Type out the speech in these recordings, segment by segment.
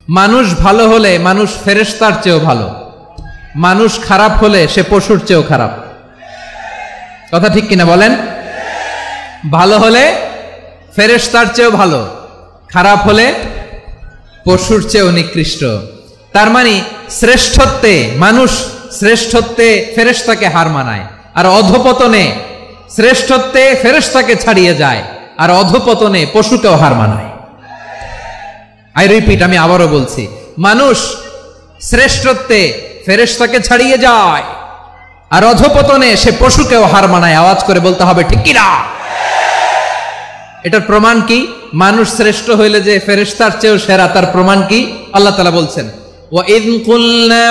মানুষ ভালো হলে মানুষ ফেরেশতার চেয়েও ভালো, মানুষ খারাপ হলে সে পশুর চেয়েও খারাপ। কথা ঠিক কিনা বলেন? ভালো হলে ফেরেশতার চেয়েও ভালো, খারাপ হলে পশুর চেয়েও নিকৃষ্ট। তার মানে শ্রেষ্ঠত্বে মানুষ শ্রেষ্ঠত্বে ফেরেশতাকে হার মানায়, আর অধপতনে শ্রেষ্ঠত্বে ফেরেশতাকে ছাড়িয়ে যায়, আর অধপতনে পশুকেও হার মানায়। আই রিপিট, আমি আবারও বলছি, মানুষ শ্রেষ্ঠত্বে ফেরেশতাকে ছাড়িয়ে যায়, আর অধপতনে সে পশুকেও হার মানায়। আওয়াজ করে বলতে হবে ঠিক কিনা? এটার প্রমাণ কি? মানুষ শ্রেষ্ঠ হইলে যে ফেরেশতার চেয়েও সেরা, তার প্রমাণ কি? আল্লাহ তাআলা বলছেন, ওয়া ইয কুলনা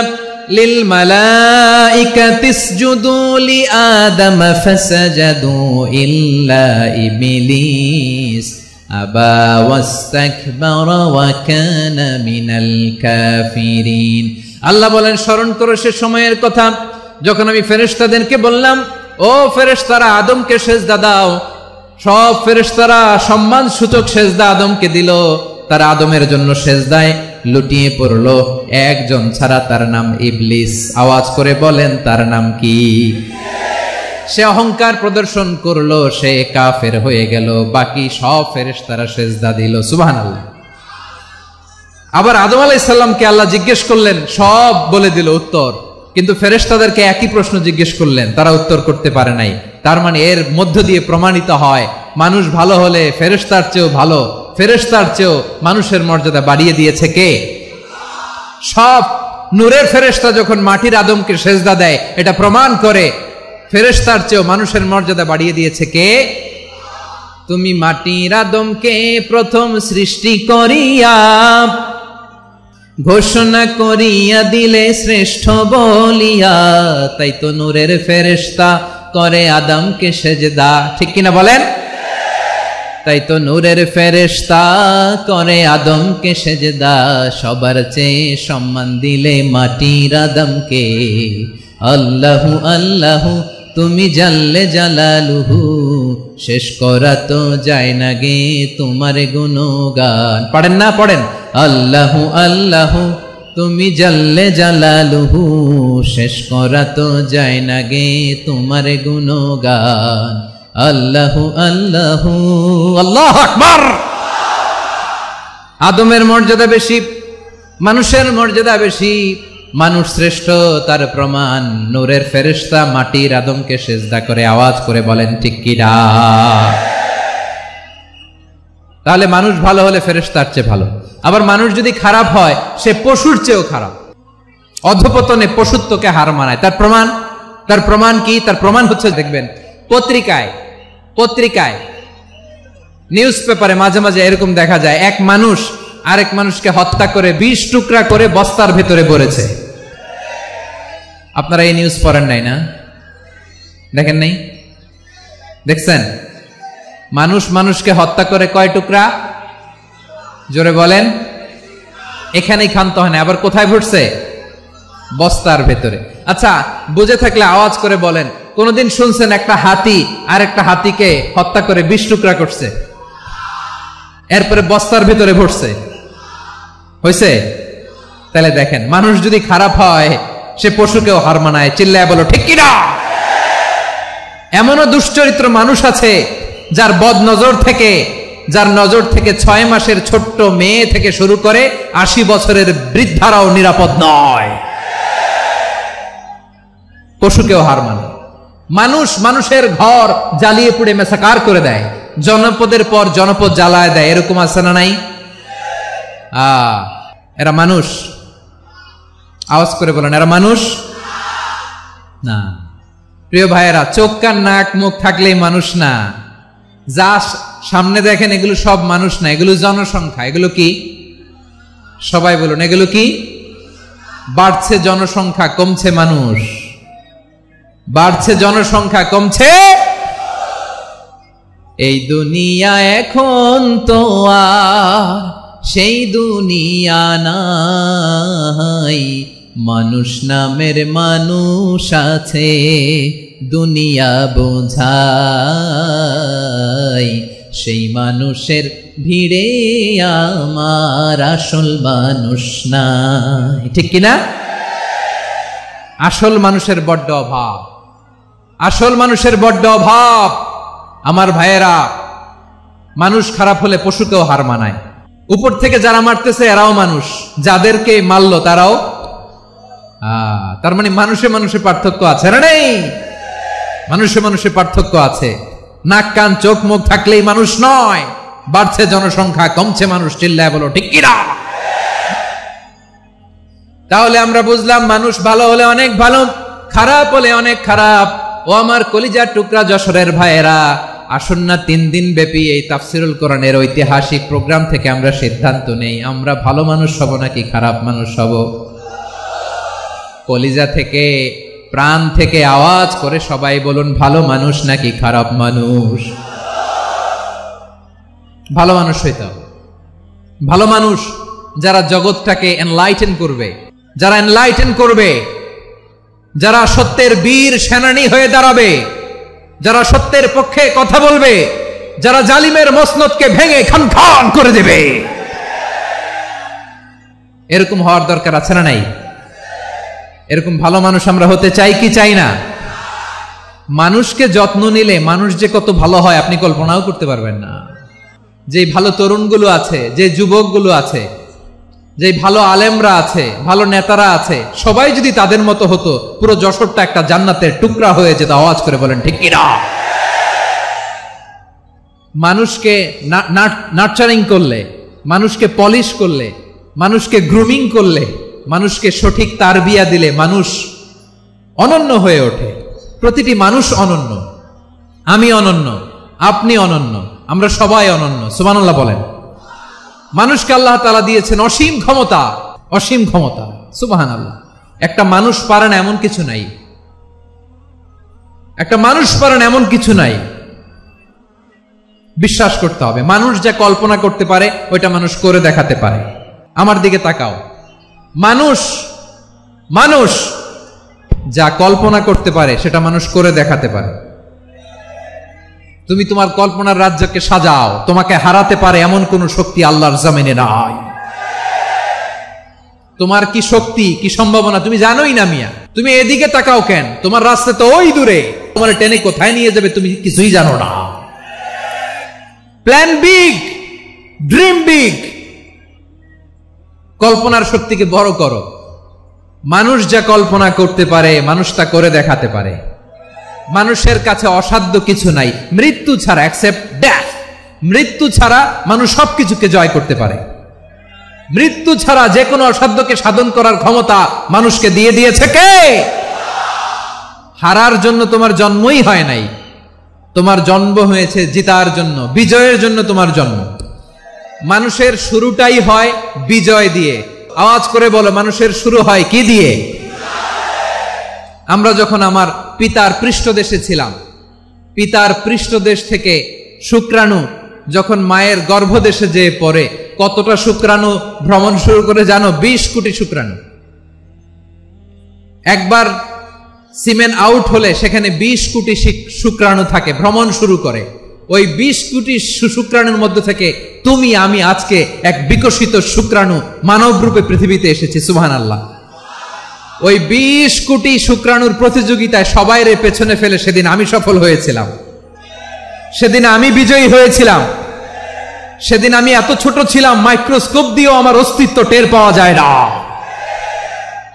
লিল মালাইকাতি ইসজুদু লিআদম ফাসাজাদু ইল্লা ইবলিস আবা ওয়াস্তাকবারা ওয়া কানা মিনাল কাফিরিন। আল্লাহ বলেন, স্মরণ করো সে সময়ের কথা যখন আমি ফেরেশতাদেরকে বললাম, ও ফেরেশতারা আদমকে সেজদা দাও। সব ফেরেশতারা সম্মান সূচক সেজদা আদমকে দিল, তারা আদমের জন্য সেজদায় লুটিয়ে পড়লো, একজন ছাড়া, তার নাম ইবলিস। আওয়াজ করে বলেন তার নাম কি? সে অহংকার প্রদর্শন করলো, সে কাফের হয়ে গেল, বাকি সব ফেরেশতারা সেজদা দিল। সুবহানাল্লাহ। আবার আদম আলাইহিস সালামকে আল্লাহ জিজ্ঞেস করলেন, সব বলে দিল উত্তর, কিন্তু ফেরেশতাদেরকে একই প্রশ্ন জিজ্ঞেস করলেন, তারা উত্তর করতে পারে নাই। তার মানে এর মধ্য দিয়ে প্রমাণিত হয়, মানুষ ভালো হলে ফেরেশতার চেয়েও ভালো, ফেরেশতার চেয়েও মানুষের মর্যাদা বাড়িয়ে দিয়েছে কে? সব নূরের ফেরেশতা যখন মাটির আদমকে সেজদা দেয়, এটা প্রমাণ করে ফেরেশতার চেয়েও মানুষের মর্যাদা বাড়িয়ে দিয়েছে কে? তুমি মাটির আদমকে প্রথম সৃষ্টি করিয়া ঘোষণা করিয়া দিলে শ্রেষ্ঠ বলিয়া, তাই তো নূরের ফেরেশতা করে আদমকে সেজদা। ঠিক কিনা বলেন? তাই তো নূরের ফেরেশতা করে আদমকে সেজদা, সবার চেয়ে সম্মান দিলে মাটির আদমকে। আল্লাহু আল্লাহু তুমি জাল্লে জালালুহু, শেষ করা তো যায় না গে তোমার গুণগান। পড়েন না? পড়েন। আল্লাহু আল্লাহু তুমি জাল্লে জালালুহু, শেষ করা তো যায় না গে তোমার গুণগান। আল্লাহু আল্লাহু আল্লাহু আকবার। আদমের মর্যাদা বেশি, মানুষের মর্যাদা বেশি, মানুষ শ্রেষ্ঠ, তার প্রমাণ নূরের ফেরেশতা মাটির আদমকে সেজদা করে। আওয়াজ করে বলেন ঠিক কিনা? তাহলে মানুষ ভালো হলে ফেরেশতার চেয়ে ভালো। আবার মানুষ যদি খারাপ হয়, সে পশুর চেয়েও খারাপ, অধপতনে পশুত্বকে হার মানায়। তার প্রমাণ কি? তার প্রমাণ হচ্ছে, দেখবেন পত্রিকায় নিউজ পেপারে মাঝে মাঝে এরকম দেখা যায়, এক মানুষ আরেক মানুষকে হত্যা করে 20 টুকরা করে বস্তার ভেতরে ভরেছে। আপনারা এই নিউজ পড়েন নাই না? দেখেন নাই? দেখছেন? মানুষ মানুষকে হত্যা করে কয় টুকরা? জোরে বলেন। এখানেই ক্ষান্ত হয় না, আবার কোথায় ভরছে? বস্তার ভেতরে। আচ্ছা, বুঝে থাকলে আওয়াজ করে বলেন, কোনদিন শুনছেন একটা হাতি আর একটা হাতিকে হত্যা করে 20 টুকরা করছে, এরপরে বস্তার ভেতরে ভরছে? হয়েছে? তাহলে দেখেন, মানুষ যদি খারাপ হয় সে পশুকেও হার মানায়। চিল্লায় বলো ঠিক কিনা? এমনও দুশ্চরিত্র মানুষ আছে যার নজর থেকে 6 মাসের ছোট্ট মেয়ে থেকে শুরু করে 80 বছরের বৃদ্ধারাও নিরাপদ নয়। পশুকেও হার মানে। মানুষের ঘর জ্বালিয়ে পুড়ে মেসাকার করে দেয়, জনপদের পর জনপদ জ্বালায় দেয়, এরকম আছে না নাই? এরা মানুষ? আওয়াজ করে বলেন, এরা মানুষ না। প্রিয় ভাইয়েরা, চোখ কান নাক মুখ থাকলেই মানুষ না। যা সামনে দেখেন এগুলো সব মানুষ না, এগুলো জনসংখ্যা। এগুলো কি? সবাই বলুন, এগুলো কি? বাড়ছে জনসংখ্যা, কমছে মানুষ। বাড়ছে জনসংখ্যা, কমছে। এই দুনিয়া এখন তো আর সেই দুনিয়া নাই, মানুষ নামের মানুষ আছে, দুনিয়া বোঝায়। সেই মানুষের ভিড়ে আমার আসল মানুষ নাই। ঠিক কিনা? আসল মানুষের বড্ড অভাব, আসল মানুষের বড্ড অভাব। আমার ভাইয়েরা, মানুষ খারাপ হলে পশুকেও হার মানায়। উপর থেকে যারা মারতেছে এরাও মানুষ, যাদেরকে মারলো তারাও। তার মানে মানুষে মানুষে পার্থক্য আছে না? নেই? মানুষে মানুষে পার্থক্য আছে। নাক কান চোখ মুখ থাকলেই মানুষ নয়। বাড়ছে জনসংখ্যা, কমছে মানুষ। চিল্লায় বলো ঠিক কিনা? তাহলে আমরা বুঝলাম মানুষ ভালো হলে অনেক ভালো, খারাপ হলে অনেক খারাপ। ও আমার কলিজার টুকরা যশোরের ভাইয়েরা, আসুন না 3 দিন ব্যাপী এই তাফসিরুল কোরআনের ঐতিহাসিক প্রোগ্রাম থেকে আমরা সিদ্ধান্ত নেই, আমরা ভালো মানুষ হব নাকি খারাপ মানুষ হব। কলিজা থেকে, প্রাণ থেকে আওয়াজ করে সবাই বলুন, ভালো মানুষ নাকি খারাপ মানুষ? ভালো মানুষ হইতে হবে। ভালো মানুষ যারা জগৎটাকে এনলাইটেন করবে, যারা এনলাইটেন করবে, যারা সত্যের বীর সেনানী হয়ে দাঁড়াবে, যারা সত্যের পক্ষে কথা বলবে, যারা জালিমের মসনদকে ভেঙে খান খান করে দেবে। এরকম হওয়ার দরকার আছে না নাই? এরকম ভালো মানুষ আমরা হতে চাই কি চাই না? মানুষকে যত্ন নিলে মানুষ যে কত ভালো হয় আপনি কল্পনাও করতে পারবেন না। যে ভালো তরুণগুলো আছে, যে যুবকগুলো আছে, যে ভালো আলেমরা আছে, ভালো নেতারা আছে, সবাই যদি তাদের মতো হতো, পুরো যশোরটা একটা জান্নাতের টুকরা হয়ে যেত। আওয়াজ করে বলেন ঠিক কিনা? মানুষকে নার্চারিং করলে, মানুষকে পলিশ করলে, মানুষকে গ্রুমিং করলে, মানুষকে সঠিক তারবিয়া দিলে মানুষ অনন্য হয়ে ওঠে। প্রতিটি মানুষ অনন্য। আমি অনন্য, আপনি অনন্য, আমরা সবাই অনন্য। সুবহানাল্লাহ বলেন। মানুষকে আল্লাহ তাআলা দিয়েছেন অসীম ক্ষমতা, অসীম ক্ষমতা। সুবহানাল্লাহ। একটা মানুষ পারে না এমন কিছু নাই, একটা মানুষ পারে না এমন কিছু নাই। বিশ্বাস করতে হবে, মানুষ যা কল্পনা করতে পারে ওইটা মানুষ করে দেখাতে পারে। আমার দিকে তাকাও, মানুষ মানুষ যা কল্পনা করতে পারে সেটা মানুষ করে দেখাতে পারে। তুমি তোমার কল্পনার রাজ্যকে সাজাও, তোমাকে হারাতে পারে এমন কোন শক্তি আল্লাহর জমিনে নাই। তোমার কি শক্তি, কি সম্ভাবনা তুমি জানোই না মিয়া। তুমি এদিকে তাকাও কেন? তোমার রাস্তা তো ওই দূরে, তোমার টেনে কোথায় নিয়ে যাবে তুমি কিছুই জানো না। প্ল্যান বিগ, ড্রিম বিগ, কল্পনার শক্তিকে বড় করো। মানুষ যা কল্পনা করতে পারে মানুষ তা করে দেখাতে পারে। মানুষের কাছে অসাধ্য কিছু নাই, মৃত্যু ছাড়া, এক্সেপ্ট ডেথ। মৃত্যু ছাড়া মানুষ সবকিছুকে জয় করতে পারে। মৃত্যু ছাড়া যে কোনো অসাধ্যকে সাধন করার ক্ষমতা মানুষকে দিয়ে দিয়েছে কে? হারার জন্য তোমার জন্মই হয় নাই, তোমার জন্ম হয়েছে জিতার জন্য, বিজয়ের জন্য তোমার জন্ম। মানুষের শুরুটাই হয় বিজয় দিয়ে। আওয়াজ করে বলো, মানুষের শুরু হয় কি দিয়ে? আমরা যখন আমার পিতার পৃষ্ঠদেশে ছিলাম, পিতার পৃষ্ঠদেশ থেকে শুক্রাণু যখন মায়ের গর্ভদেশে যেয়ে পড়ে, কতটা শুক্রাণু ভ্রমণ শুরু করে জানো? 20 কোটি শুক্রাণু। একবার সিমেন আউট হলে সেখানে 20 কোটি শুক্রাণু থাকে, ভ্রমণ শুরু করে। ওই 20 কোটি শুক্রাণুর মধ্যে থেকে তুমি আমি আজকে এক বিকশিত শুক্রাণু মানব রূপে পৃথিবীতে এসেছি। সুবহানাল্লাহ। ওই 20 কোটি শুক্রাণুর প্রতিযোগিতায় সবাই রে পেছনে ফেলে সেদিন আমি সফল হয়েছিলাম, সেদিন আমি বিজয়ী হয়েছিলাম। সেদিন আমি এত ছোট ছিলাম, মাইক্রোস্কোপ দিয়েও আমার অস্তিত্ব টের পাওয়া যায় না।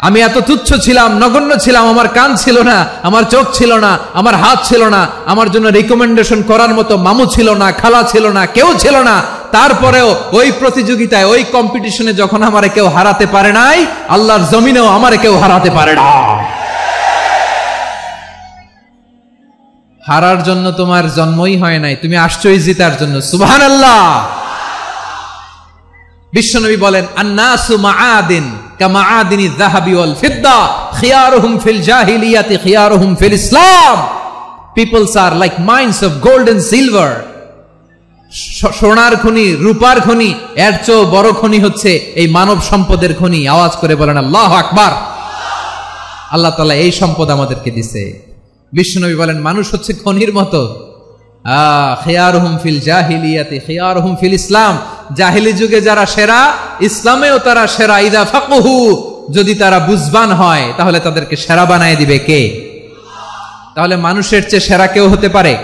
আমি এত তুচ্ছ ছিলাম, নগণ্য ছিলাম। আমার কান ছিল না, আমার চোখ ছিল না, আমার হাত ছিল না, আমার জন্য রিকমেন্ডেশন করার মতো মামু ছিল না, খালা ছিল না, কেউ ছিল না। তারপরেও ওই প্রতিযোগিতায়, ওই কম্পিটিশনে যখন আমারে কেউ হারাতে পারে নাই, আল্লাহর জমিনেও আমারে কেউ হারাতে পারে না। হারার জন্য তোমার জন্মই হয় নাই, তুমি আসছোই জিতার জন্য। সুবহানাল্লাহ। বিশ্বনবী বলেন, আন্নাসু মাআদিন কামাআদিনি যাহাবি ওয়াল ফিদ্দা খিয়ারুহুম ফিল জাহিলিয়াতি খিয়ারুহুম ফিল ইসলাম। Peoples are like mines of gold and silver. সোনার খনি, রূপার খনি, এর চেয়েও বড় খনি হচ্ছে এই মানব সম্পদের খনি। আওয়াজ করে বলেন আল্লাহু আকবার। আল্লাহ তাআলা এই সম্পদ আমাদেরকে দিয়েছে। বিশ্বনবী বলেন, মানুষ হচ্ছে খনির মতো খিয়ারুহুম ফিল জাহিলিয়াতি খিয়ারুহুম ফিল ইসলাম, জাহিলি যুগে যারা সেরা, ইসলামেও তারা সেরা। ইদা ফাকহু, যদি তারা বুঝবান হয় তাহলে তাদেরকে সেরা বানায় দিবে কে? তাহলে মানুষের চেয়ে সেরা কেউ হতে পারে?